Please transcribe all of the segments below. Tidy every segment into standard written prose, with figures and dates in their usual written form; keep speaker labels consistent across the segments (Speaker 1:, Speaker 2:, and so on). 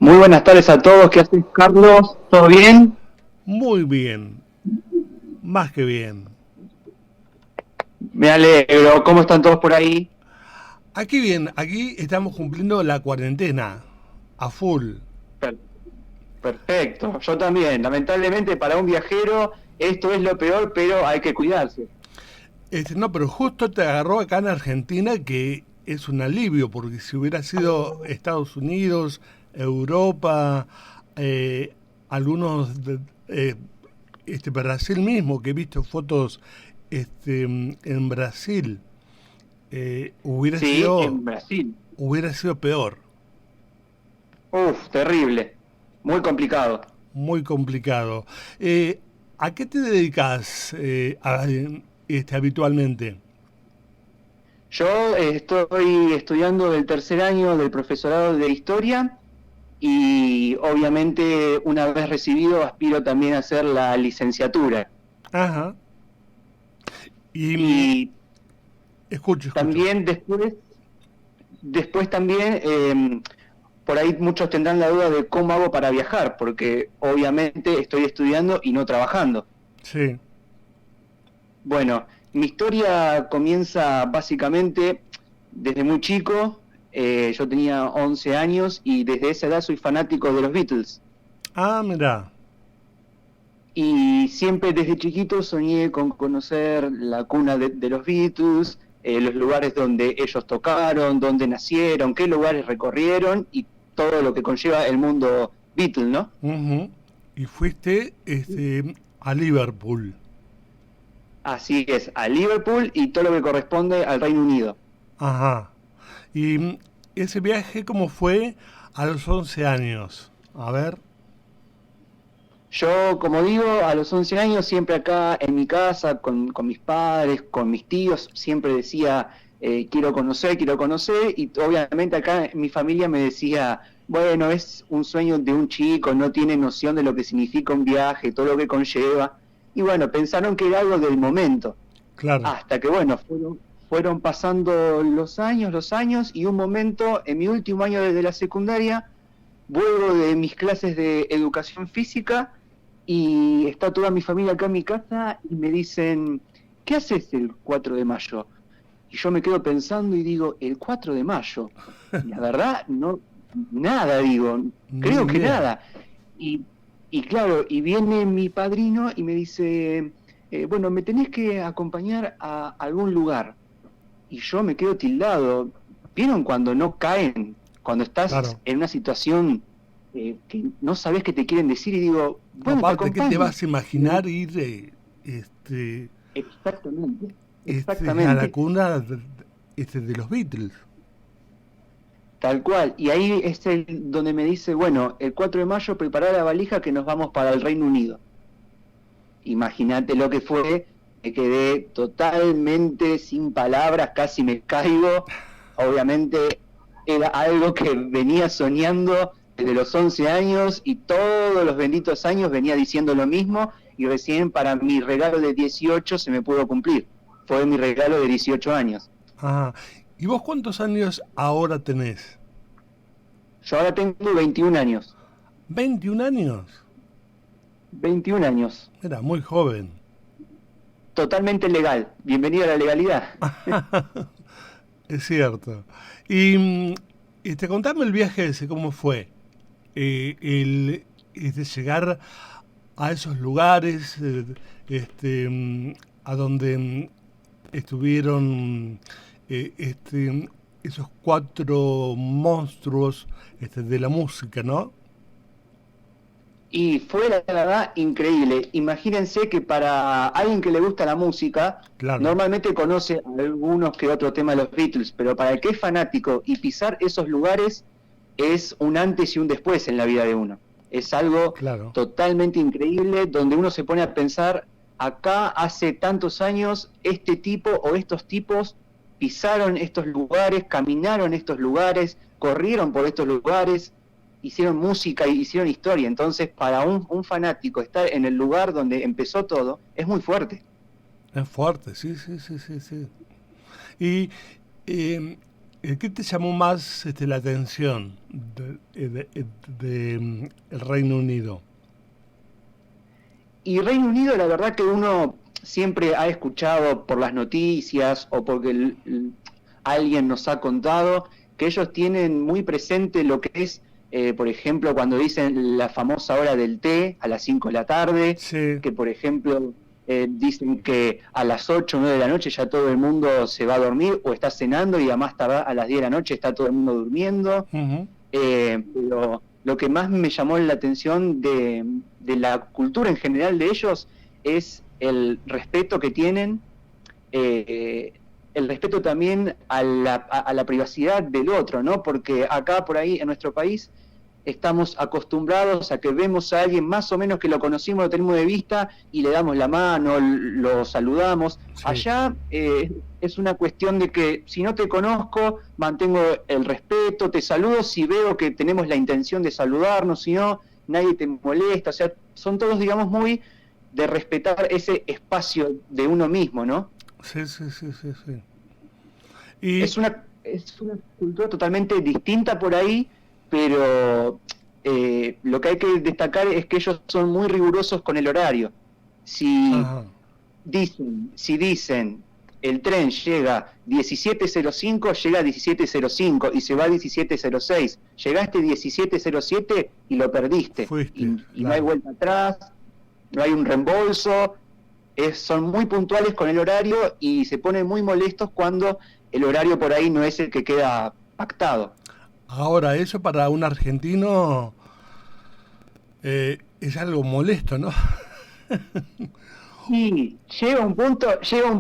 Speaker 1: Muy buenas tardes a todos. ¿Qué haces, Carlos? ¿Todo bien?
Speaker 2: Muy bien, más que bien.
Speaker 1: Me alegro. ¿Cómo están todos por ahí?
Speaker 2: Aquí bien, aquí estamos cumpliendo la cuarentena a full.
Speaker 1: Per- Perfecto. Yo también. Lamentablemente para un viajero esto es lo peor, pero hay que cuidarse.
Speaker 2: No, pero justo te agarró acá en Argentina que es un alivio, porque si hubiera sido Estados Unidos, Europa, eh, algunos Brasil mismo, que he visto fotos en Brasil, eh, hubiera
Speaker 1: Sí,
Speaker 2: sido
Speaker 1: en Brasil.
Speaker 2: hubiera sido peor.
Speaker 1: Uf, terrible. Muy complicado.
Speaker 2: Muy complicado. ¿A qué te dedicas habitualmente?
Speaker 1: Yo estoy estudiando del tercer año del profesorado de historia y obviamente una vez recibido aspiro también a hacer la licenciatura.
Speaker 2: Ajá. Y
Speaker 1: Y
Speaker 2: escucho, escucho.
Speaker 1: también después también, por ahí muchos tendrán la duda de cómo hago para viajar, porque obviamente estoy estudiando y no trabajando.
Speaker 2: Sí.
Speaker 1: Bueno, mi historia comienza básicamente desde muy chico. Yo tenía 11 años y desde esa edad soy fanático de los Beatles.
Speaker 2: Ah, mira.
Speaker 1: Y siempre desde chiquito soñé con conocer la cuna de los Beatles, los lugares donde ellos tocaron, donde nacieron, qué lugares recorrieron y todo lo que conlleva el mundo Beatle, ¿no?
Speaker 2: Ujú. Y fuiste a Liverpool.
Speaker 1: Así es, a Liverpool y todo lo que corresponde al Reino Unido.
Speaker 2: Ajá. Y ese viaje, ¿cómo fue a los 11 años? A ver.
Speaker 1: Yo, como digo, a los 11 años, siempre acá en mi casa, con mis padres, con mis tíos, siempre decía, quiero conocer, y obviamente acá mi familia me decía, bueno, es un sueño de un chico, no tiene noción de lo que significa un viaje, todo lo que conlleva, y bueno, pensaron que era algo del momento,
Speaker 2: Claro.
Speaker 1: hasta que bueno, fueron pasando los años, y un momento, en mi último año de la secundaria, vuelvo de mis clases de educación física y está toda mi familia acá en mi casa y me dicen, ¿qué haces el 4 de mayo? Y yo me quedo pensando y digo, el 4 de mayo. Y la verdad, no, nada, digo,
Speaker 2: Ni
Speaker 1: creo que
Speaker 2: idea.
Speaker 1: nada. Y, y claro, y viene mi padrino y me dice, bueno, me tenés que acompañar a algún lugar. Y yo me quedo tildado. ¿Vieron cuando no caen? Cuando estás
Speaker 2: Claro.
Speaker 1: en una situación que no sabes qué te quieren decir y digo, bueno, te
Speaker 2: Aparte, ¿qué te
Speaker 1: acompaño.
Speaker 2: vas a
Speaker 1: Y me
Speaker 2: imaginar
Speaker 1: dice,
Speaker 2: ir este,
Speaker 1: exactamente,
Speaker 2: a la
Speaker 1: exactamente,
Speaker 2: cuna de los Beatles?
Speaker 1: tal cual. Y ahí es donde me dice, bueno, el 4 de mayo prepara la valija que nos vamos para el Reino Unido. Imagínate lo que fue, me quedé totalmente sin palabras, casi me caigo. Obviamente era algo que venía soñando desde los 11 años y todos los benditos años venía diciendo lo mismo y recién para mi regalo de 18 se me pudo cumplir. Fue mi regalo de 18 años.
Speaker 2: Ajá. ¿Y vos cuántos años ahora tenés?
Speaker 1: Yo ahora tengo 21 años.
Speaker 2: 21 años.
Speaker 1: 21 años.
Speaker 2: Era muy joven.
Speaker 1: Totalmente legal. Bienvenido a la legalidad.
Speaker 2: Es cierto. Y contame el viaje ese, ¿cómo fue? Llegar a esos lugares a donde estuvieron esos cuatro monstruos de la música, ¿no?
Speaker 1: Y fue la verdad increíble. Imagínense que para alguien que le gusta la música,
Speaker 2: Claro,
Speaker 1: normalmente conoce algunos que otro tema de los Beatles, pero para el que es fanático y pisar esos lugares es un antes y un después en la vida de uno. Es algo
Speaker 2: claro.
Speaker 1: totalmente increíble donde uno se pone a pensar, acá hace tantos años este tipo o estos tipos pisaron estos lugares, caminaron estos lugares, corrieron por estos lugares, hicieron música y hicieron historia. Entonces, para un fanático estar en el lugar donde empezó todo es muy fuerte.
Speaker 2: Es fuerte, sí, sí, sí, sí, sí. Y eh, ¿Qué te llamó más la atención el Reino Unido?
Speaker 1: Y Reino Unido, la verdad que uno siempre ha escuchado por las noticias o porque alguien nos ha contado que ellos tienen muy presente lo que es, por ejemplo, cuando dicen la famosa hora del té a las 5 de la tarde,
Speaker 2: Sí.
Speaker 1: que por ejemplo dicen que a las 8 o 9 de la noche ya todo el mundo se va a dormir o está cenando y a más tardar a las 10 de la noche está todo el mundo durmiendo.
Speaker 2: Ujú.
Speaker 1: Pero lo que más me llamó la atención de la cultura en general de ellos es el respeto que tienen, el respeto también a la privacidad del otro, ¿no? Porque acá por ahí en nuestro país estamos acostumbrados a que vemos a alguien más o menos que lo conocimos, lo tenemos de vista y le damos la mano, lo saludamos.
Speaker 2: Sí.
Speaker 1: Allá es una cuestión de que si no te conozco, mantengo el respeto, te saludo si veo que tenemos la intención de saludarnos, si no, nadie te molesta. O sea, son todos, digamos, muy de respetar ese espacio de uno mismo, ¿no?
Speaker 2: Sí. Y
Speaker 1: Es una cultura totalmente distinta por ahí, pero lo que hay que destacar es que ellos son muy rigurosos con el horario. Si
Speaker 2: ajá.
Speaker 1: dicen el tren llega 17:05, llega 17:05 y se va 17:06. Llegaste 17:07 y lo perdiste.
Speaker 2: Fuiste,
Speaker 1: Y no hay
Speaker 2: claro.
Speaker 1: vuelta atrás, no hay un reembolso. Son muy puntuales con el horario y se ponen muy molestos cuando el horario por ahí no es el que queda pactado.
Speaker 2: Ahora, eso para un argentino es algo molesto, ¿no?
Speaker 1: Y llega un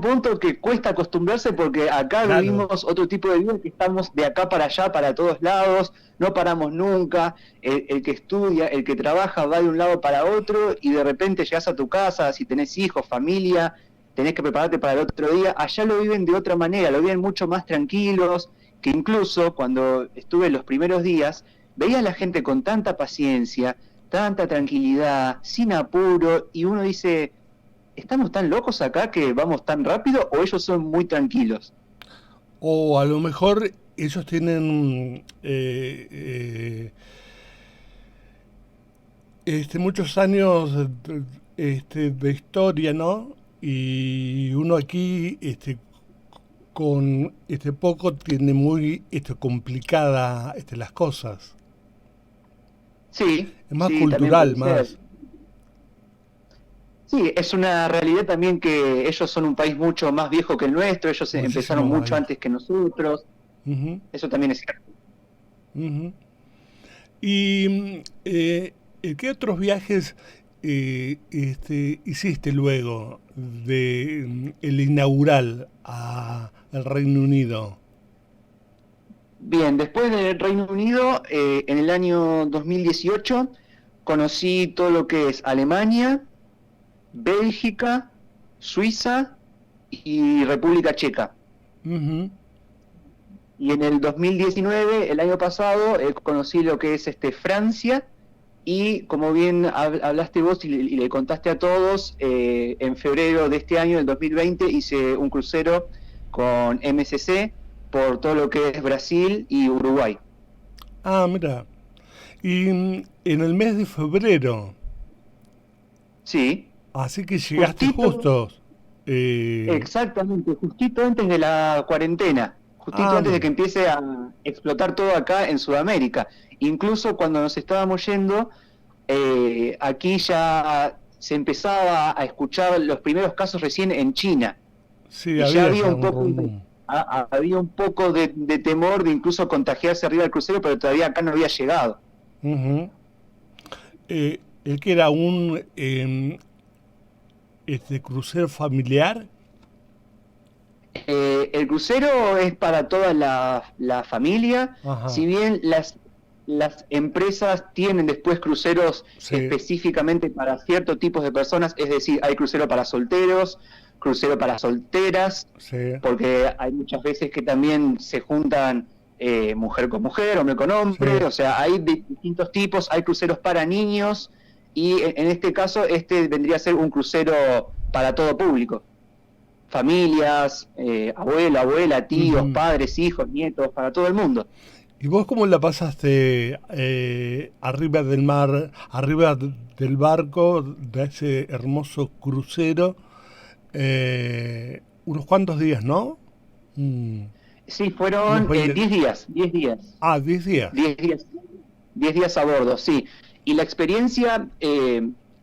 Speaker 1: punto que cuesta acostumbrarse porque acá
Speaker 2: Claro.
Speaker 1: vivimos otro tipo de vida, que estamos de acá para allá, para todos lados, no paramos nunca, el que estudia, el que trabaja va de un lado para otro y de repente llegas a tu casa, si tenés hijos, familia, tenés que prepararte para el otro día. Allá lo viven de otra manera, lo viven mucho más tranquilos, que incluso cuando estuve los primeros días, veía a la gente con tanta paciencia, tanta tranquilidad, sin apuro, y uno dice, ¿estamos tan locos acá que vamos tan rápido o ellos son muy tranquilos?
Speaker 2: O a lo mejor ellos tienen muchos años de historia, ¿no? Y uno aquí con poco tiene muy complicada las cosas.
Speaker 1: Sí,
Speaker 2: Es más
Speaker 1: sí, también
Speaker 2: cultural,
Speaker 1: puede ser.
Speaker 2: más.
Speaker 1: Sí, es una realidad también que ellos son un país mucho más viejo que el nuestro, ellos empezaron
Speaker 2: Muchísimo más
Speaker 1: mucho
Speaker 2: viejo.
Speaker 1: antes que nosotros,
Speaker 2: Ujú,
Speaker 1: eso también es cierto.
Speaker 2: ujú. ¿Y qué otros viajes hiciste luego de el inaugural al Reino Unido?
Speaker 1: Bien, después del Reino Unido, en el año 2018, conocí todo lo que es Alemania, Bélgica, Suiza y República Checa.
Speaker 2: Ujú.
Speaker 1: Y en el 2019, el año pasado, conocí lo que es Francia y como bien hablaste vos y le contaste a todos, en febrero de este año, del 2020, hice un crucero con MSC por todo lo que es Brasil y Uruguay.
Speaker 2: Ah, mira. Y en el mes de febrero,
Speaker 1: Sí,
Speaker 2: así que llegaste
Speaker 1: justito,
Speaker 2: justo. eh,
Speaker 1: exactamente, justito antes de la cuarentena, justito antes de que
Speaker 2: mira.
Speaker 1: empiece a explotar todo acá en Sudamérica. Incluso cuando nos estábamos yendo, aquí ya se empezaba a escuchar los primeros casos recién en China
Speaker 2: Sí,
Speaker 1: y ya
Speaker 2: había
Speaker 1: había
Speaker 2: ya
Speaker 1: un
Speaker 2: un
Speaker 1: poco
Speaker 2: rumbo.
Speaker 1: había un poco de temor de incluso contagiarse arriba del crucero, pero todavía acá no había llegado.
Speaker 2: Ujú. El que era un crucero familiar.
Speaker 1: El crucero es para toda la familia, si
Speaker 2: Ajá.
Speaker 1: bien las empresas tienen después cruceros
Speaker 2: Sí,
Speaker 1: específicamente para ciertos tipos de personas, es decir, hay crucero para solteros, crucero para solteras,
Speaker 2: sí,
Speaker 1: porque hay muchas veces que también se juntan mujer con mujer, hombre con
Speaker 2: sí.
Speaker 1: hombre, o sea, hay de distintos tipos, hay cruceros para niños y en este caso vendría a ser un crucero para todo público. familias, abuelo, abuela, tíos,
Speaker 2: Ujú.
Speaker 1: padres, hijos, nietos, para todo el mundo.
Speaker 2: ¿Y vos cómo la pasaste arriba del mar, del barco, de ese hermoso crucero? Unos cuantos días, ¿no? Mm,
Speaker 1: Sí,
Speaker 2: unos
Speaker 1: fueron
Speaker 2: 20.
Speaker 1: 10 días, 10 días,
Speaker 2: 10 días.
Speaker 1: 10 días, 10 días a bordo, sí. Y la experiencia,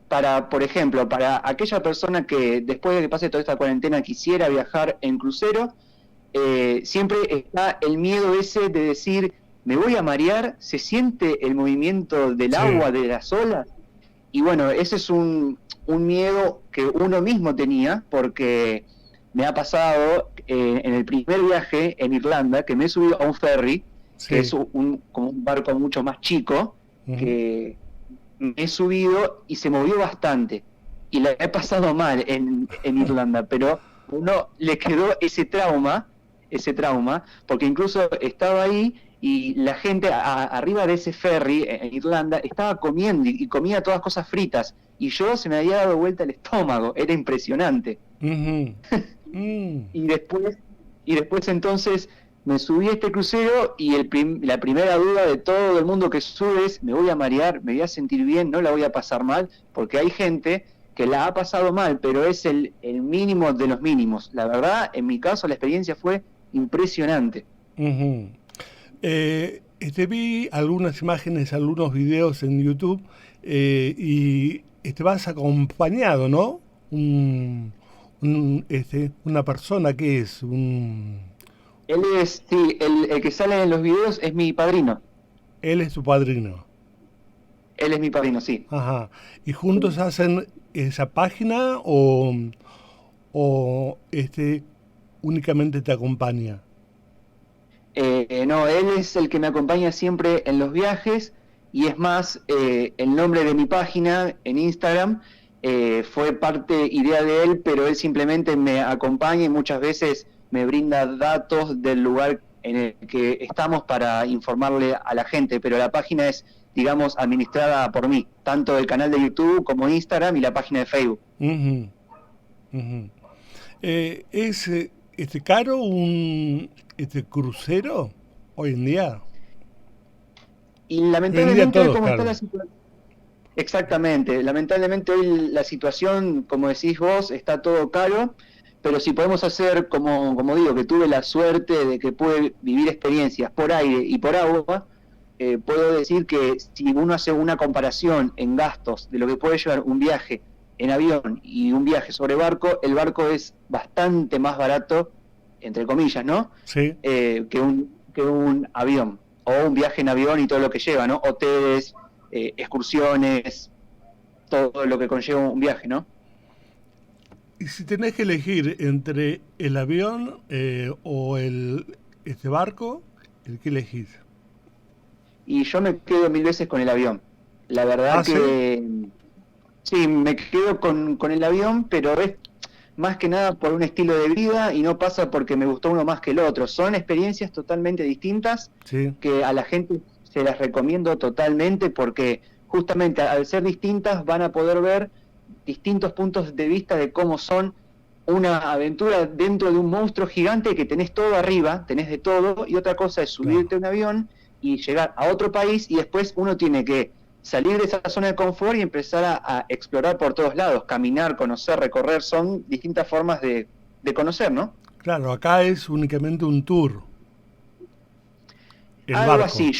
Speaker 1: para, por ejemplo, para aquella persona que después de que pase toda esta cuarentena quisiera viajar en crucero, siempre está el miedo ese de decir, me voy a marear, se siente el movimiento del
Speaker 2: Sí.
Speaker 1: agua, de las olas. Y bueno, ese es un miedo que uno mismo tenía, porque me ha pasado en el primer viaje en Irlanda, que me he subido a un ferry, que es
Speaker 2: Sí.
Speaker 1: como un barco mucho más chico,
Speaker 2: Ujú.
Speaker 1: que me he subido y se movió bastante. Y la he pasado mal en Irlanda, pero uno le quedó ese trauma, porque incluso estaba ahí y la gente arriba de ese ferry en Irlanda estaba comiendo y comía todas cosas fritas. Y yo se me había dado vuelta el estómago, era impresionante.
Speaker 2: Ujú. Mm.
Speaker 1: Y después, y después entonces me subí a este crucero y la primera duda de todo el mundo que sube es, me voy a marear, me voy a sentir bien, no la voy a pasar mal, porque hay gente que la ha pasado mal, pero es el mínimo de los mínimos. La verdad, en mi caso, la experiencia fue impresionante.
Speaker 2: Ujú. Vi algunas imágenes, algunos videos en YouTube y vas acompañado, ¿no? Una persona que es
Speaker 1: Él es, sí, el que sale en los videos es mi padrino.
Speaker 2: él es tu padrino.
Speaker 1: Él es mi padrino, sí.
Speaker 2: Ajá. ¿Y juntos hacen esa página o únicamente te acompaña?
Speaker 1: No, él es el que me acompaña siempre en los viajes y es más, el nombre de mi página en Instagram fue idea de él, pero él simplemente me acompaña y muchas veces me brinda datos del lugar en el que estamos para informarle a la gente, pero la página es, digamos, administrada por mí, tanto el canal de YouTube como Instagram y la página de Facebook.
Speaker 2: Ujú, ujú. ¿Es caro un crucero hoy en día?
Speaker 1: Y
Speaker 2: Hoy en día
Speaker 1: lamentablemente hoy
Speaker 2: todo es
Speaker 1: como está la
Speaker 2: caro.
Speaker 1: situación. Exactamente, lamentablemente hoy la situación, como decís vos, está todo caro, pero si podemos hacer, como digo, que tuve la suerte de que pude vivir experiencias por aire y por agua, puedo decir que si uno hace una comparación en gastos de lo que puede llevar un viaje en avión y un viaje sobre barco, el barco es bastante más barato, entre comillas, ¿no?
Speaker 2: Sí,
Speaker 1: Que un avión, o un viaje en avión y todo lo que lleva, ¿no? Hoteles, excursiones, todo lo que conlleva un viaje, ¿no?
Speaker 2: y si tenés que elegir entre el avión o este barco, ¿el que elegís?
Speaker 1: Y yo me quedo mil veces con el avión. La
Speaker 2: Ah,
Speaker 1: verdad
Speaker 2: sí.
Speaker 1: que sí, me quedo con el avión, pero es más que nada por un estilo de vida y no pasa porque me gustó uno más que el otro. Son experiencias totalmente distintas
Speaker 2: Sí,
Speaker 1: que a la gente se las recomiendo totalmente porque justamente al ser distintas van a poder ver distintos puntos de vista de cómo son una aventura dentro de un monstruo gigante que tenés todo arriba, tenés de todo, y otra cosa es
Speaker 2: claro.
Speaker 1: subirte a un avión y llegar a otro país y después uno tiene que salir de esa zona de confort y empezar a explorar por todos lados, caminar, conocer, recorrer, son distintas formas de conocer, ¿no?
Speaker 2: Claro, acá es únicamente un tour, el
Speaker 1: Algo
Speaker 2: barco.
Speaker 1: así,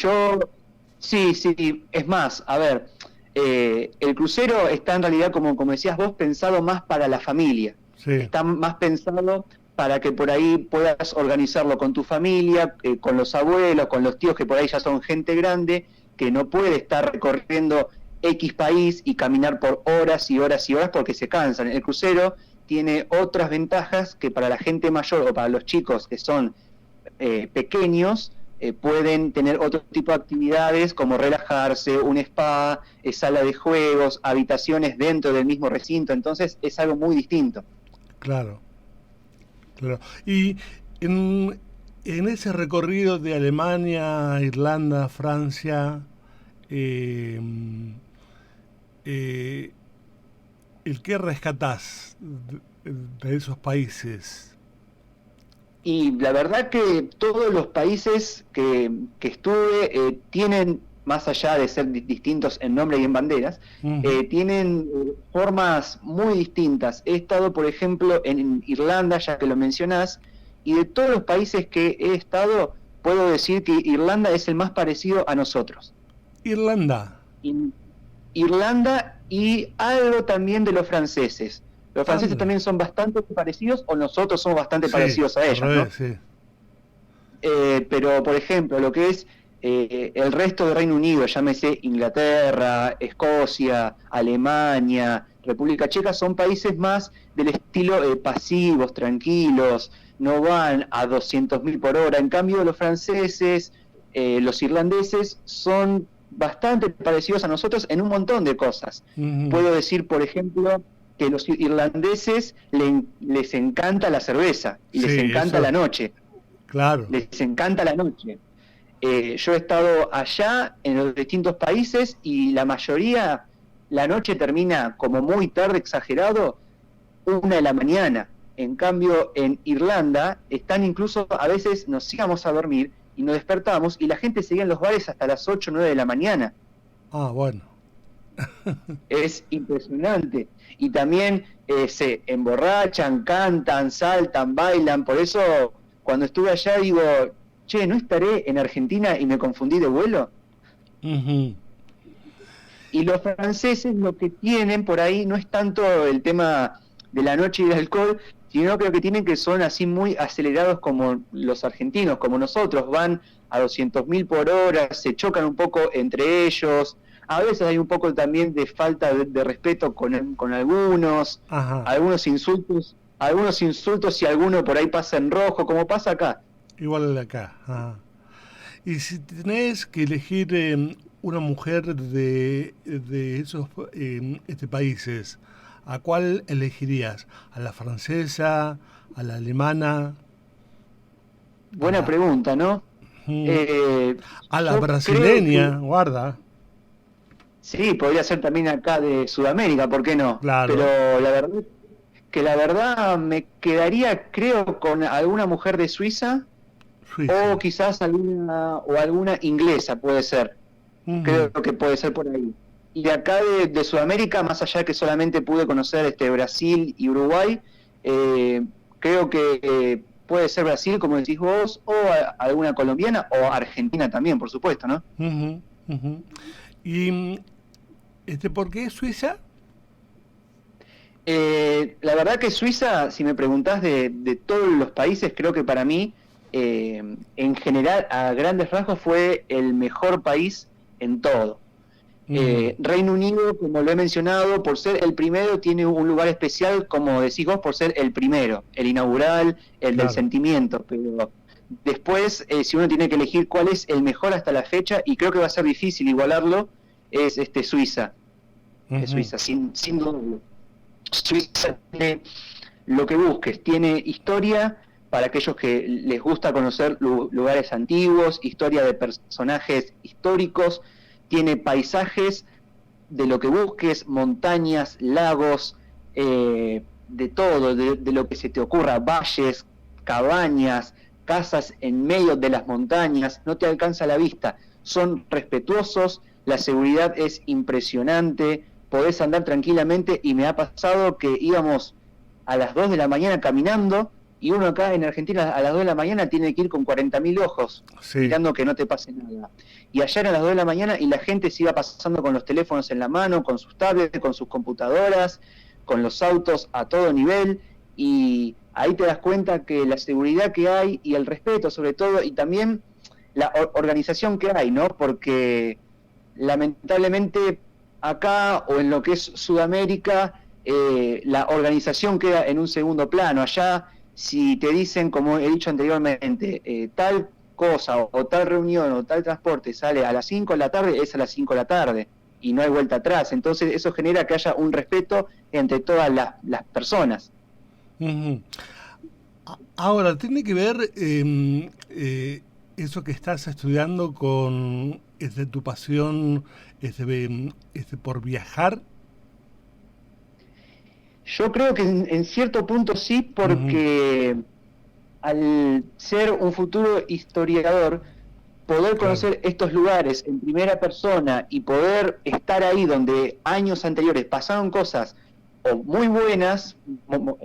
Speaker 1: sí, sí, es más, a ver, el crucero está en realidad, como decías vos, pensado más para la familia,
Speaker 2: Sí,
Speaker 1: está más pensado para que por ahí puedas organizarlo con tu familia, con los abuelos, con los tíos que por ahí ya son gente grande, que no puede estar recorriendo X país y caminar por horas y horas y horas porque se cansan. El crucero tiene otras ventajas que para la gente mayor o para los chicos que son pequeños pueden tener otro tipo de actividades como relajarse, un spa, sala de juegos, habitaciones dentro del mismo recinto, entonces es algo muy distinto.
Speaker 2: claro, claro. Y en, en ese recorrido de Alemania, Irlanda, Francia, eh, eh, ¿el qué rescatás? de esos países?
Speaker 1: Y la verdad que todos los países que estuve tienen, más allá de ser distintos en nombre y en banderas,
Speaker 2: Ujú.
Speaker 1: tienen formas muy distintas. He estado, por ejemplo, en Irlanda, ya que lo mencionás, y de todos los países que he estado, puedo decir que Irlanda es el más parecido a nosotros.
Speaker 2: Irlanda.
Speaker 1: In- Irlanda y algo también de los franceses. Los
Speaker 2: Ah,
Speaker 1: franceses
Speaker 2: mira.
Speaker 1: también son bastante parecidos, o nosotros somos bastante
Speaker 2: Sí,
Speaker 1: parecidos a
Speaker 2: al
Speaker 1: ellos, ¿no?
Speaker 2: revés, sí.
Speaker 1: Pero, por ejemplo, lo que es el resto del Reino Unido, llámese Inglaterra, Escocia, Alemania, República Checa, son países más del estilo pasivos, tranquilos, no van a 200.000 por hora. En cambio, los franceses, los irlandeses son bastante parecidos a nosotros en un montón de cosas.
Speaker 2: Ujú.
Speaker 1: Puedo decir, por ejemplo, que los irlandeses les encanta la cerveza y les
Speaker 2: Sí,
Speaker 1: encanta la
Speaker 2: eso,
Speaker 1: noche,
Speaker 2: claro.
Speaker 1: les encanta la noche. Yo he estado allá en los distintos países y la mayoría, la noche termina como muy tarde, exagerado, 1 de la mañana. En cambio, en Irlanda están incluso, a veces nos íbamos a dormir y nos despertábamos y la gente seguía en los bares hasta las 8 o 9 de la mañana.
Speaker 2: Ah, bueno.
Speaker 1: Es impresionante. Y también se emborrachan, cantan, saltan, bailan. Por eso, cuando estuve allá, digo, che, ¿no estaré en Argentina y me confundí de vuelo?
Speaker 2: Ujú.
Speaker 1: Y los franceses lo que tienen por ahí no es tanto el tema de la noche y del alcohol, sino creo que tienen que son así muy acelerados como los argentinos, como nosotros, van a 200.000 por hora, se chocan un poco entre ellos, a veces hay un poco también de falta de respeto con
Speaker 2: Ajá.
Speaker 1: algunos insultos y alguno por ahí pasa en rojo, como pasa acá.
Speaker 2: Igual de acá. Ajá. Y si tenés que elegir una mujer de esos países, ¿a cuál elegirías? ¿A la francesa? ¿A la alemana? ¿A
Speaker 1: Buena
Speaker 2: la,
Speaker 1: pregunta, ¿no?
Speaker 2: mm,
Speaker 1: Eh,
Speaker 2: a la
Speaker 1: yo creo que
Speaker 2: brasileña? Guarda.
Speaker 1: sí, podría ser también acá de Sudamérica, ¿por qué no? Pero
Speaker 2: Claro.
Speaker 1: la verdad me quedaría, creo, con alguna mujer de Suiza o
Speaker 2: Suiza.
Speaker 1: quizás alguna inglesa, puede ser. Creo
Speaker 2: Ujú.
Speaker 1: que puede ser por ahí. Y de acá de Sudamérica, más allá de que solamente pude conocer Brasil y Uruguay, creo que puede ser Brasil, como decís vos, o alguna colombiana o Argentina también, por supuesto, ¿no?
Speaker 2: Ujú, ujú. ¿Y por qué Suiza?
Speaker 1: La verdad que Suiza, si me preguntás de todos los países, creo que para mí, en general, a grandes rasgos, fue el mejor país en todo.
Speaker 2: Ujú.
Speaker 1: Reino Unido, como lo he mencionado, por ser el primero, tiene un lugar especial, como decís vos, por ser el primero, el inaugural, el del
Speaker 2: Claro.
Speaker 1: sentimiento, pero después, si uno tiene que elegir cuál es el mejor hasta la fecha, y creo que va a ser difícil igualarlo, es Suiza,
Speaker 2: Ujú.
Speaker 1: Suiza, sin duda. Suiza tiene lo que busques, tiene historia para aquellos que les gusta conocer lugares antiguos, historia de personajes históricos, tiene paisajes de lo que busques, montañas, lagos, de todo, de lo que se te ocurra, valles, cabañas, casas en medio de las montañas, no te alcanza la vista, son respetuosos, la seguridad es impresionante, podés andar tranquilamente y me ha pasado que íbamos a las 2 de la mañana caminando y uno acá en Argentina a las 2 de la mañana tiene que ir con 40.000 ojos
Speaker 2: Sí.
Speaker 1: mirando que no te pase nada. Y allá eran las 2 de la mañana y la gente se iba pasando con los teléfonos en la mano, con sus tablets, con sus computadoras, con los autos a todo nivel y ahí te das cuenta que la seguridad que hay y el respeto sobre todo y también la organización que hay, ¿no? Porque lamentablemente acá o en lo que es Sudamérica, la organización queda en un segundo plano. Allá, si te dicen, como he dicho anteriormente, tal cosa o tal reunión o tal transporte sale a las 5 de la tarde, es a las 5 de la tarde y no hay vuelta atrás. Entonces eso genera que haya un respeto entre todas las personas.
Speaker 2: Ujú. Ahora, ¿tiene que ver eso que estás estudiando con tu pasión por viajar?
Speaker 1: Yo creo que en cierto punto sí,
Speaker 2: Ujú.
Speaker 1: porque al ser un futuro historiador, poder
Speaker 2: Claro,
Speaker 1: conocer estos lugares en primera persona y poder estar ahí donde años anteriores pasaron cosas o muy buenas,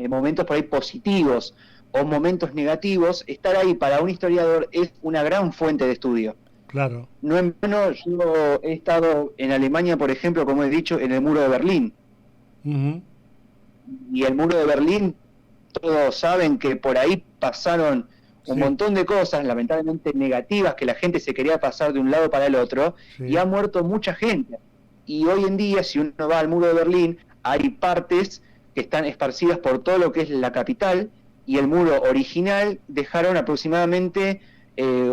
Speaker 1: momentos por ahí positivos o momentos negativos, estar ahí para un historiador es una gran fuente de estudio.
Speaker 2: claro.
Speaker 1: No en vano, yo he estado en Alemania, por ejemplo, como he dicho, en el muro de Berlín.
Speaker 2: Ujú.
Speaker 1: Y el muro de Berlín, todos saben que por ahí pasaron un
Speaker 2: Sí,
Speaker 1: montón de cosas, lamentablemente negativas, que la gente se quería pasar de un lado para el otro, y
Speaker 2: sí,
Speaker 1: ha muerto mucha gente. Y hoy en día, si uno va al muro de Berlín, hay partes que están esparcidas por todo lo que es la capital, y el muro original dejaron aproximadamente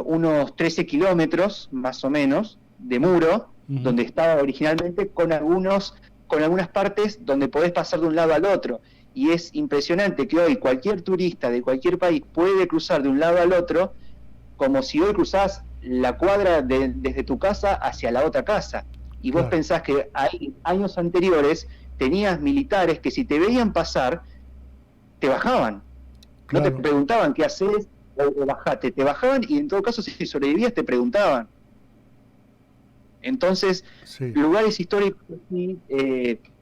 Speaker 1: unos 13 kilómetros, más o menos, de muro,
Speaker 2: ujú.
Speaker 1: donde estaba originalmente, con algunas partes donde podés pasar de un lado al otro. Y es impresionante que hoy cualquier turista de cualquier país puede cruzar de un lado al otro como si hoy cruzás la cuadra desde tu casa hacia la otra casa. Y vos
Speaker 2: Claro,
Speaker 1: pensás que hay años anteriores tenías militares que si te veían pasar, te bajaban. No te
Speaker 2: claro,
Speaker 1: preguntaban qué haces o bajate, te bajaban y en todo caso si sobrevivías te preguntaban. Entonces,
Speaker 2: sí.
Speaker 1: lugares históricos así,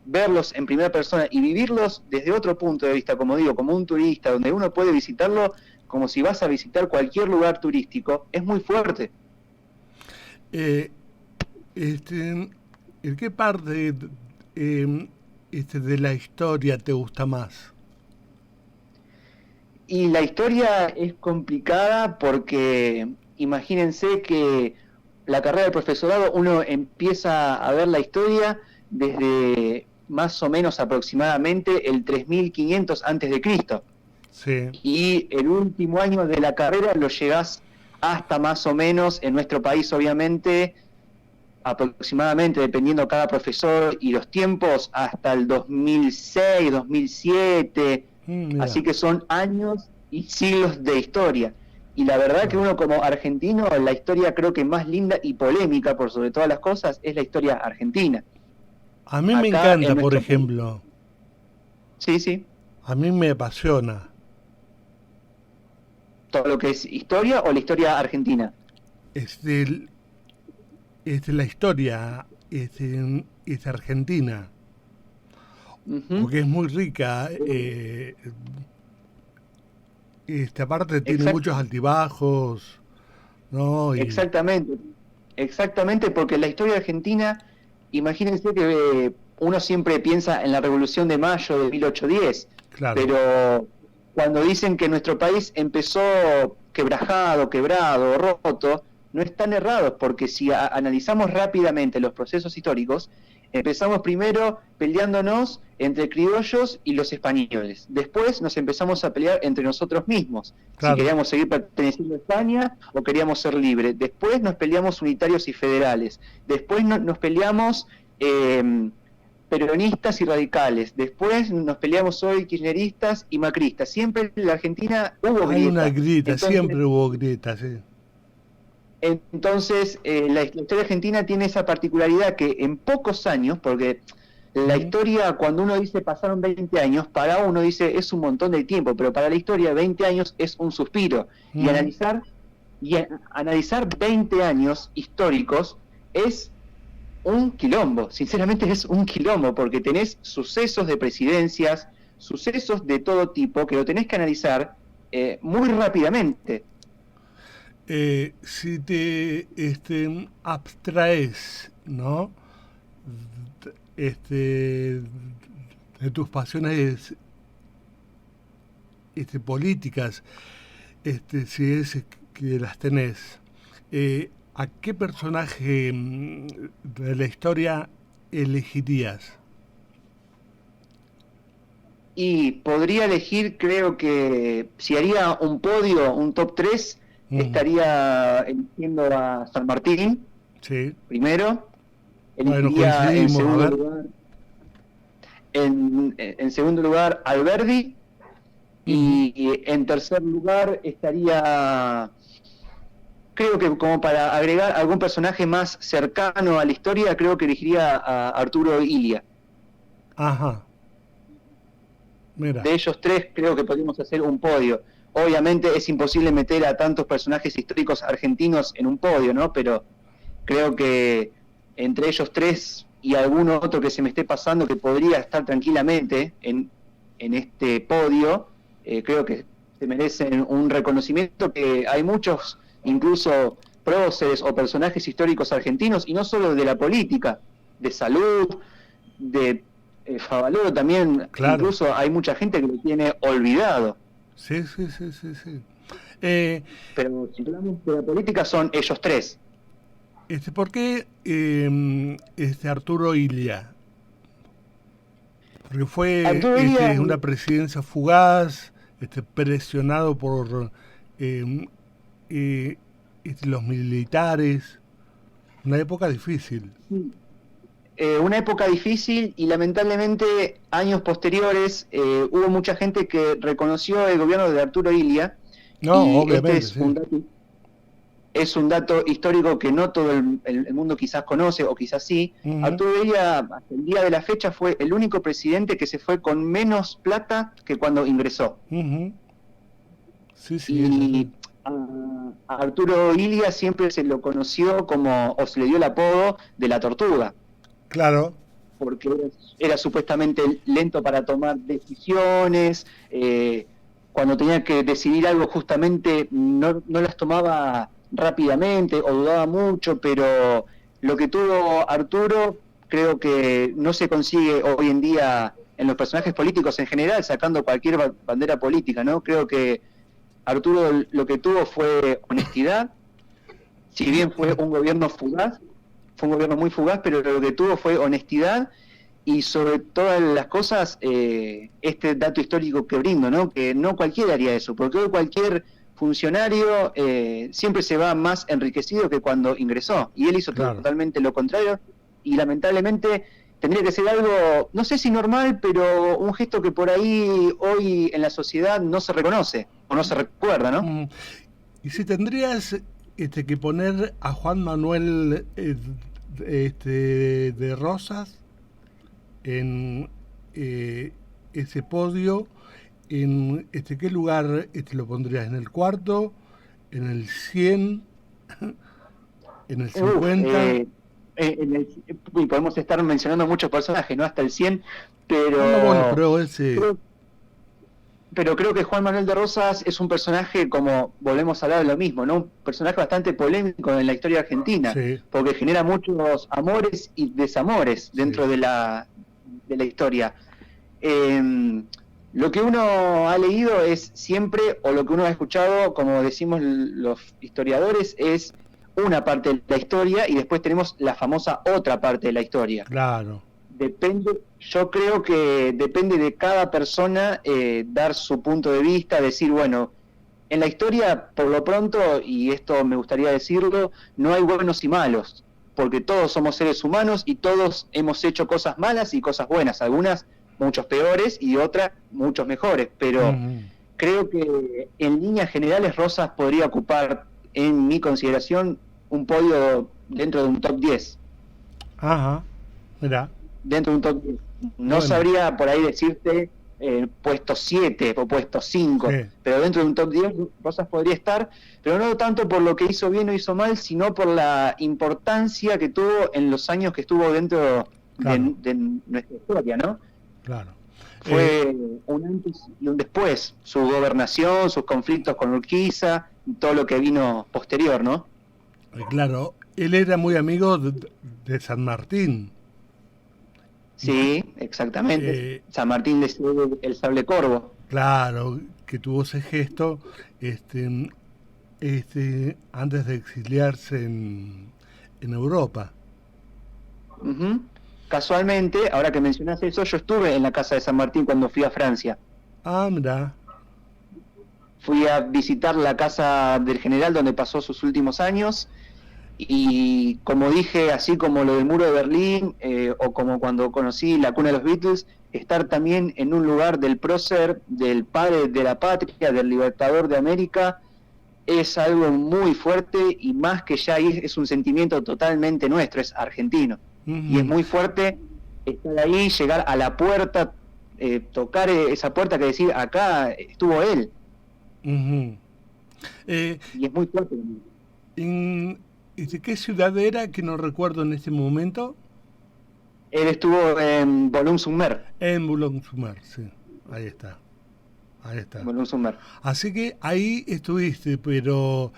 Speaker 1: verlos en primera persona y vivirlos desde otro punto de vista, como digo, como un turista, donde uno puede visitarlo como si vas a visitar cualquier lugar turístico, es muy fuerte.
Speaker 2: Eh, este, ¿En qué parte eh, de la historia te gusta más?
Speaker 1: Y la historia es complicada porque imagínense que la carrera del profesorado uno empieza a ver la historia desde más o menos aproximadamente el 3500 antes de Cristo.
Speaker 2: Sí,
Speaker 1: Y el último año de la carrera lo llegás hasta más o menos, en nuestro país obviamente, aproximadamente, dependiendo cada profesor y los tiempos, hasta el 2006, 2007,
Speaker 2: mira,
Speaker 1: así que son años y siglos de historia. Y la verdad que
Speaker 2: claro.
Speaker 1: uno como argentino, la historia creo que más linda y polémica por sobre todas las cosas es la historia argentina.
Speaker 2: A mí me
Speaker 1: Acá en
Speaker 2: encanta, por
Speaker 1: nuestro país,
Speaker 2: ejemplo,
Speaker 1: sí, sí,
Speaker 2: a mí me apasiona
Speaker 1: todo lo que es historia o la historia argentina.
Speaker 2: este, la historia argentina,
Speaker 1: Ujú.
Speaker 2: porque es muy rica. Aparte tiene
Speaker 1: Exacto.
Speaker 2: muchos altibajos, ¿no? Y
Speaker 1: Exactamente, exactamente, porque la historia argentina, imagínense que uno siempre piensa en la Revolución de Mayo de 1810,
Speaker 2: claro,
Speaker 1: pero cuando dicen que nuestro país empezó quebrajado, quebrado, roto, no están errados, porque si analizamos rápidamente los procesos históricos, empezamos primero peleándonos entre criollos y los españoles. Después nos empezamos a pelear entre nosotros mismos, si
Speaker 2: claro.
Speaker 1: queríamos seguir perteneciendo a España o queríamos ser libres. Después nos peleamos unitarios y federales. Después nos peleamos peronistas y radicales. Después nos peleamos hoy kirchneristas y macristas. Siempre en la Argentina hubo
Speaker 2: Hay una
Speaker 1: grieta.
Speaker 2: grieta,
Speaker 1: Entonces,
Speaker 2: siempre hubo grietas, sí.
Speaker 1: la historia argentina tiene esa particularidad que en pocos años, porque la
Speaker 2: ¿Mm?
Speaker 1: historia, cuando uno dice pasaron 20 años, para uno dice es un montón de tiempo, pero para la historia 20 años es un suspiro. Y
Speaker 2: ¿Mm?
Speaker 1: analizar 20 años históricos es un quilombo, sinceramente es un quilombo, porque tenés sucesos de presidencias, sucesos de todo tipo, que lo tenés que analizar muy rápidamente.
Speaker 2: Si te abstraes, ¿no? Este, de tus pasiones políticas, si es que las tenés, ¿a qué personaje de la historia elegirías?
Speaker 1: Y podría elegir, creo que si haría un podio, un top 3
Speaker 2: Mm,
Speaker 1: estaría eligiendo a San Martín
Speaker 2: sí,
Speaker 1: primero,
Speaker 2: bueno,
Speaker 1: elegiría
Speaker 2: coincidimos, a ver.
Speaker 1: en segundo lugar Alberdi,
Speaker 2: Ujú.
Speaker 1: y en tercer lugar estaría, creo que como para agregar algún personaje más cercano a la historia, creo que elegiría a Arturo Ilia.
Speaker 2: Ajá, Mira.
Speaker 1: De ellos tres creo que podemos hacer un podio. Obviamente es imposible meter a tantos personajes históricos argentinos en un podio, ¿no? Pero creo que entre ellos tres y alguno otro que se me esté pasando que podría estar tranquilamente en este podio, creo que se merecen un reconocimiento, que hay muchos, incluso próceres o personajes históricos argentinos, y no solo de la política, de salud, de Favaloro también,
Speaker 2: Claro.
Speaker 1: incluso hay mucha gente que lo tiene olvidado.
Speaker 2: Sí, sí, sí, sí, sí. Eh,
Speaker 1: Pero si hablamos de la política son ellos tres.
Speaker 2: ¿Por qué Arturo Illia? Porque fue
Speaker 1: Arturo Illia,
Speaker 2: una presidencia fugaz, presionado por eh, los militares, una época difícil.
Speaker 1: una época difícil, y lamentablemente años posteriores hubo mucha gente que reconoció el gobierno de Arturo Illia,
Speaker 2: No,
Speaker 1: y este
Speaker 2: obviamente, sí.
Speaker 1: es un dato histórico que no todo el mundo quizás conoce, o quizás sí.
Speaker 2: Ujú,
Speaker 1: Arturo Illia, hasta el día de la fecha, fue el único presidente que se fue con menos plata que cuando ingresó.
Speaker 2: ujú. Sí, sí, es así.
Speaker 1: Y a Arturo Illia siempre se lo conoció como, o se le dio el apodo de la tortuga,
Speaker 2: Claro.
Speaker 1: porque era supuestamente lento para tomar decisiones, cuando tenía que decidir algo justamente no las tomaba rápidamente o dudaba mucho, pero lo que tuvo Arturo creo que no se consigue hoy en día en los personajes políticos en general, sacando cualquier bandera política, ¿no? Creo que Arturo lo que tuvo fue honestidad, si bien fue un gobierno fugaz, fue un gobierno muy fugaz, pero lo que tuvo fue honestidad, y sobre todas las cosas, este dato histórico que brindo, ¿no? Que no cualquiera haría eso, porque hoy cualquier funcionario siempre se va más enriquecido que cuando ingresó, y él hizo
Speaker 2: Claro.
Speaker 1: totalmente lo contrario, y lamentablemente tendría que ser algo, no sé si normal, pero un gesto que por ahí hoy en la sociedad no se reconoce, o no se recuerda, ¿no?
Speaker 2: Mm. Y si tendrías que poner a Juan Manuel de Rosas en ese podio, ¿en qué lugar lo pondrías? ¿En el cuarto? ¿En el 100? ¿En el
Speaker 1: Uf,
Speaker 2: 50?
Speaker 1: y podemos estar mencionando muchos personajes, ¿no? Hasta el 100,
Speaker 2: No, bueno,
Speaker 1: pero
Speaker 2: pero ese...
Speaker 1: creo, pero creo que Juan Manuel de Rosas es un personaje, como volvemos a hablar de lo mismo, ¿no? Un personaje bastante polémico en la historia argentina,
Speaker 2: Sí,
Speaker 1: porque genera muchos amores y desamores
Speaker 2: sí.
Speaker 1: dentro de la historia. Lo que uno ha leído es siempre, o lo que uno ha escuchado, como decimos los historiadores, es una parte de la historia, y después tenemos la famosa otra parte de la historia.
Speaker 2: Claro.
Speaker 1: Depende, yo creo que depende de cada persona dar su punto de vista, decir, bueno, en la historia, por lo pronto, y esto me gustaría decirlo, no hay buenos y malos, porque todos somos seres humanos y todos hemos hecho cosas malas y cosas buenas, algunas muchos peores y otras muchos mejores, pero
Speaker 2: Ujú.
Speaker 1: creo que en líneas generales Rosas podría ocupar, en mi consideración, un podio dentro de un top 10.
Speaker 2: Ajá. Mira,
Speaker 1: Dentro de un top 10. No
Speaker 2: bueno,
Speaker 1: sabría por ahí decirte puesto 7 o puesto 5,
Speaker 2: sí,
Speaker 1: pero dentro de un top 10 Rosas podría estar, pero no tanto por lo que hizo bien o hizo mal, sino por la importancia que tuvo en los años que estuvo dentro
Speaker 2: claro,
Speaker 1: de nuestra historia, ¿no?
Speaker 2: claro. Eh,
Speaker 1: Fue un antes y un después, su gobernación, sus conflictos con Urquiza, y todo lo que vino posterior, ¿no?
Speaker 2: claro, él era muy amigo de San Martín.
Speaker 1: Sí, exactamente.
Speaker 2: Eh,
Speaker 1: San Martín de el Sable Corvo.
Speaker 2: claro, que tuvo ese gesto antes de exiliarse en Europa.
Speaker 1: Ujú. Casualmente, ahora que mencionas eso, yo estuve en la casa de San Martín cuando fui a Francia.
Speaker 2: Ah, mira,
Speaker 1: Fui a visitar la casa del general donde pasó sus últimos años, y como dije, así como lo del muro de Berlín, o como cuando conocí la cuna de los Beatles, estar también en un lugar del prócer, del padre de la patria, del libertador de América, es algo muy fuerte, y más que ya es un sentimiento totalmente nuestro, es argentino. Y es
Speaker 2: ujú,
Speaker 1: muy fuerte estar ahí, llegar a la puerta, tocar esa puerta, que decir, acá estuvo él.
Speaker 2: Ujú. Eh,
Speaker 1: Y es muy fuerte.
Speaker 2: ¿De qué ciudad era que no recuerdo en este momento?
Speaker 1: Él estuvo en Boulogne-sur-Mer.
Speaker 2: En Boulogne-sur-Mer, sí. Ahí está, ahí está.
Speaker 1: Boulogne-sur-Mer.
Speaker 2: Así que ahí estuviste, pero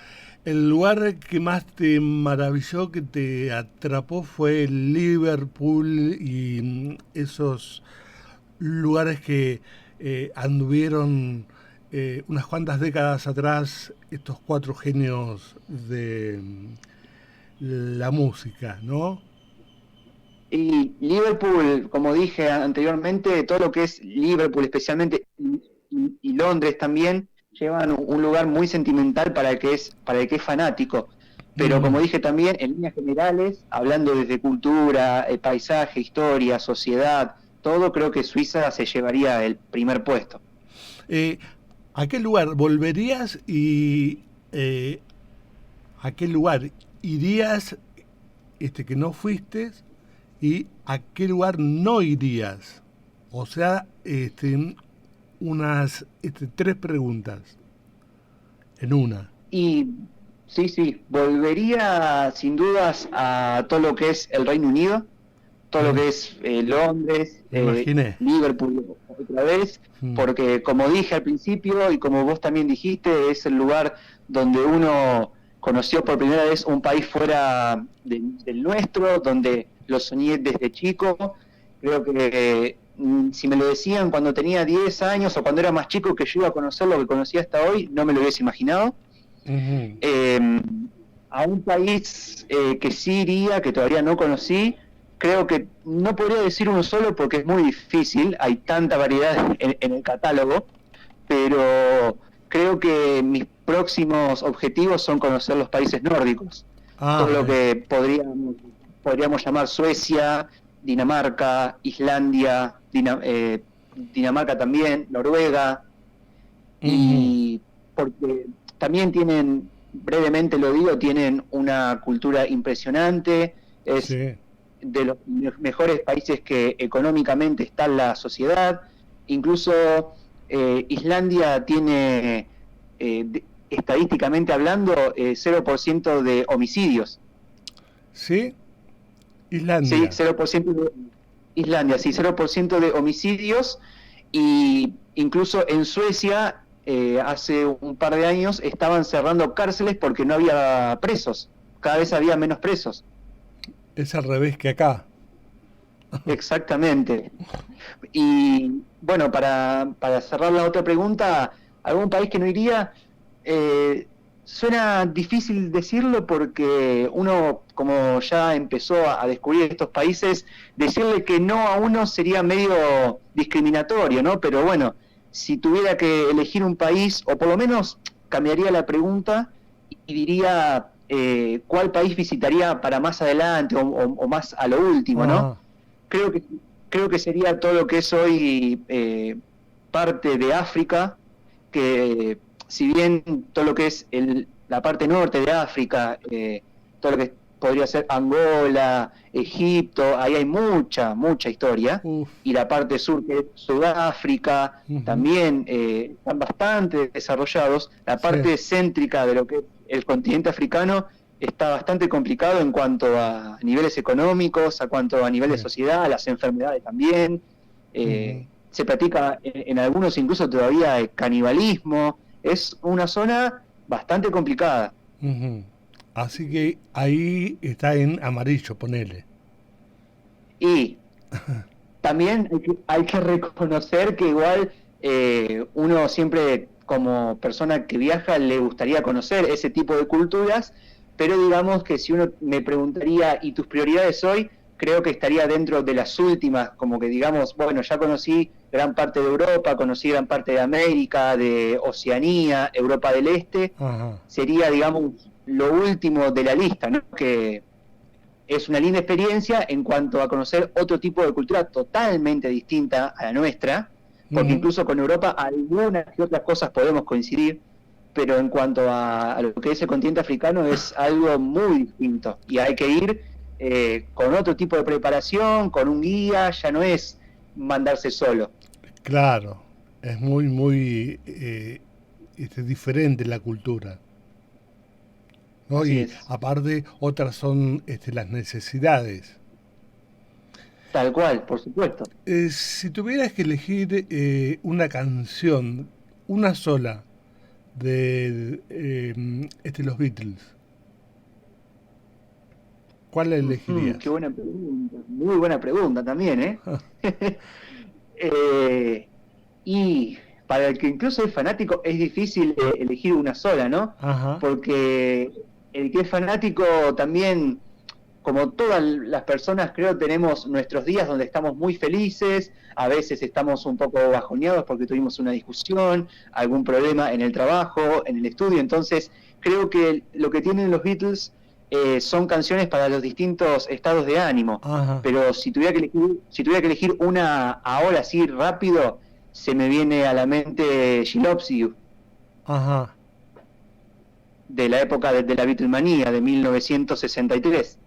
Speaker 2: el lugar que más te maravilló, que te atrapó, fue Liverpool y esos lugares que anduvieron unas cuantas décadas atrás estos cuatro genios de la música, ¿no?
Speaker 1: Y Liverpool, como dije anteriormente, todo lo que es Liverpool especialmente y Londres también llevan un lugar muy sentimental para el que es fanático. Pero como
Speaker 2: Mm,
Speaker 1: dije también, en líneas generales, hablando desde cultura, paisaje, historia, sociedad, todo, creo que Suiza se llevaría el primer puesto.
Speaker 2: eh, ¿A qué lugar volverías y a qué lugar irías que no fuiste y a qué lugar no irías? O sea, unas tres preguntas en una.
Speaker 1: Y sí, sí, volvería sin dudas a todo lo que es el Reino Unido, todo lo
Speaker 2: Mm,
Speaker 1: que es Londres,
Speaker 2: me imaginé.
Speaker 1: Liverpool otra vez,
Speaker 2: Mm,
Speaker 1: porque como dije al principio y como vos también dijiste, es el lugar donde uno conoció por primera vez un país fuera del nuestro, donde lo soñé desde chico. Creo que si me lo decían cuando tenía 10 años o cuando era más chico que yo iba a conocer lo que conocí hasta hoy, no me lo hubiese imaginado.
Speaker 2: ujú.
Speaker 1: Eh, a un país que sí iría, que todavía no conocí, creo que no podría decir uno solo porque es muy difícil, hay tanta variedad en el catálogo, pero creo que mis próximos objetivos son conocer los países nórdicos, todo
Speaker 2: Ah,
Speaker 1: lo que podríamos llamar Suecia, Dinamarca, Islandia, Dinamarca también, Noruega,
Speaker 2: ujú.
Speaker 1: y porque también tienen, brevemente lo digo, tienen una cultura impresionante, es
Speaker 2: Sí,
Speaker 1: de los mejores países que económicamente está en la sociedad, incluso Islandia tiene, estadísticamente hablando, 0% de homicidios.
Speaker 2: sí,
Speaker 1: Sí,
Speaker 2: Islandia.
Speaker 1: 0% de Islandia, sí, 0% de homicidios, y incluso en Suecia hace un par de años estaban cerrando cárceles porque no había presos, cada vez había menos presos.
Speaker 2: Es al revés que acá.
Speaker 1: Exactamente. Y bueno, para cerrar la otra pregunta, ¿algún país que no iría? Suena difícil decirlo porque uno, como ya empezó a descubrir estos países, decirle que no a uno sería medio discriminatorio, ¿no? Pero bueno, si tuviera que elegir un país, o por lo menos cambiaría la pregunta y diría cuál país visitaría para más adelante o más a lo último, ¿no?
Speaker 2: Ajá.
Speaker 1: Creo que, creo que sería todo lo que es hoy parte de África, que si bien todo lo que es la parte norte de África, todo lo que podría ser Angola, Egipto, ahí hay mucha, mucha historia,
Speaker 2: Uf.
Speaker 1: y la parte sur, que es Sudáfrica,
Speaker 2: Ujú.
Speaker 1: también están bastante desarrollados. La
Speaker 2: Sí,
Speaker 1: parte céntrica de lo que es el continente africano está bastante complicado en cuanto a niveles económicos, a cuanto a nivel de
Speaker 2: sí.
Speaker 1: sociedad, las enfermedades también.
Speaker 2: Ujú,
Speaker 1: Se practica en algunos incluso todavía canibalismo. Es una zona bastante complicada.
Speaker 2: ujú. Así que ahí está en amarillo, ponele.
Speaker 1: Y también hay que reconocer que igual uno siempre como persona que viaja le gustaría conocer ese tipo de culturas, pero digamos que si uno me preguntaría, ¿y tus prioridades hoy? Creo que estaría dentro de las últimas, como que digamos, bueno, ya conocí gran parte de Europa, conocí gran parte de América, de Oceanía, Europa del Este,
Speaker 2: Ajá.
Speaker 1: sería, digamos, lo último de la lista, ¿no? Que es una linda experiencia en cuanto a conocer otro tipo de cultura totalmente distinta a la nuestra, porque
Speaker 2: Ujú.
Speaker 1: incluso con Europa algunas y otras cosas podemos coincidir, pero en cuanto a lo que es el continente africano es algo muy distinto y hay que ir con otro tipo de preparación, con un guía, ya no es mandarse solo.
Speaker 2: Claro, es muy diferente la cultura, ¿no?
Speaker 1: Así
Speaker 2: Y
Speaker 1: es,
Speaker 2: aparte, otras son las necesidades.
Speaker 1: tal cual, por supuesto.
Speaker 2: Si tuvieras que elegir una canción, una sola, de los Beatles, ¿cuál la
Speaker 1: Ujú, qué
Speaker 2: elegirías?
Speaker 1: buena pregunta, muy buena pregunta también, ¿eh? Eh, y para el que incluso es fanático es difícil elegir una sola, ¿no?
Speaker 2: Ajá,
Speaker 1: Porque el que es fanático también, como todas las personas, creo, tenemos nuestros días donde estamos muy felices, a veces estamos un poco bajoneados porque tuvimos una discusión, algún problema en el trabajo, en el estudio, entonces creo que lo que tienen los Beatles son canciones para los distintos estados de ánimo,
Speaker 2: ajá,
Speaker 1: pero si tuviera que elegir una ahora sí rápido, se me viene a la mente She Loves You,
Speaker 2: ajá.
Speaker 1: de la época de la Beatlemanía, de 1963.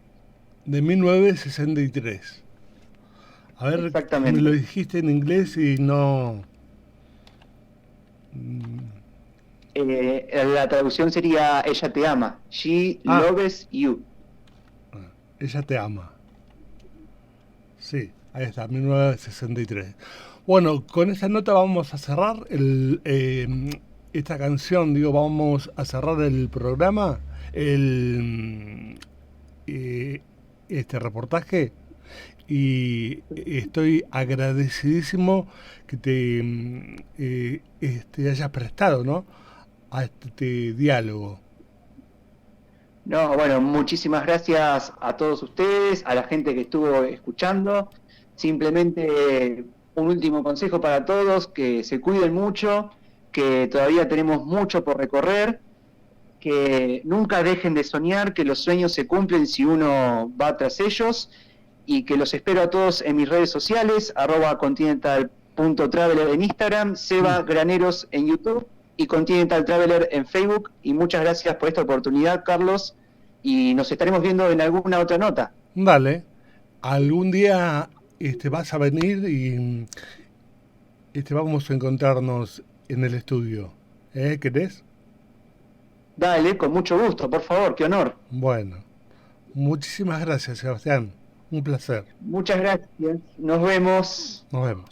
Speaker 2: De 1963. A ver, que me lo
Speaker 1: Exactamente.
Speaker 2: dijiste en inglés y no... mm,
Speaker 1: La traducción sería Ella te ama. She
Speaker 2: Ah,
Speaker 1: loves you.
Speaker 2: ella te ama. Sí, ahí está, 1963. Bueno, con esta nota vamos a cerrar esta canción, digo, vamos a cerrar el programa, eh, este reportaje, y estoy agradecidísimo que te hayas prestado, ¿no? A este diálogo.
Speaker 1: No, bueno, muchísimas gracias a todos ustedes, a la gente que estuvo escuchando. Simplemente un último consejo para todos, que se cuiden mucho, que todavía tenemos mucho por recorrer, que nunca dejen de soñar, que los sueños se cumplen si uno va tras ellos y que los espero a todos en mis redes sociales, @continental.traveler en Instagram,
Speaker 2: Mm.
Speaker 1: Seba Graneros en YouTube y Continental Traveler en Facebook. Y muchas gracias por esta oportunidad, Carlos, y nos estaremos viendo en alguna otra nota.
Speaker 2: Dale, algún día vas a venir y vamos a encontrarnos en el estudio. ¿Querés?
Speaker 1: Dale, con mucho gusto, por favor, qué honor.
Speaker 2: Bueno, muchísimas gracias, Sebastián. Un placer.
Speaker 1: Muchas gracias, nos vemos.
Speaker 2: Nos vemos.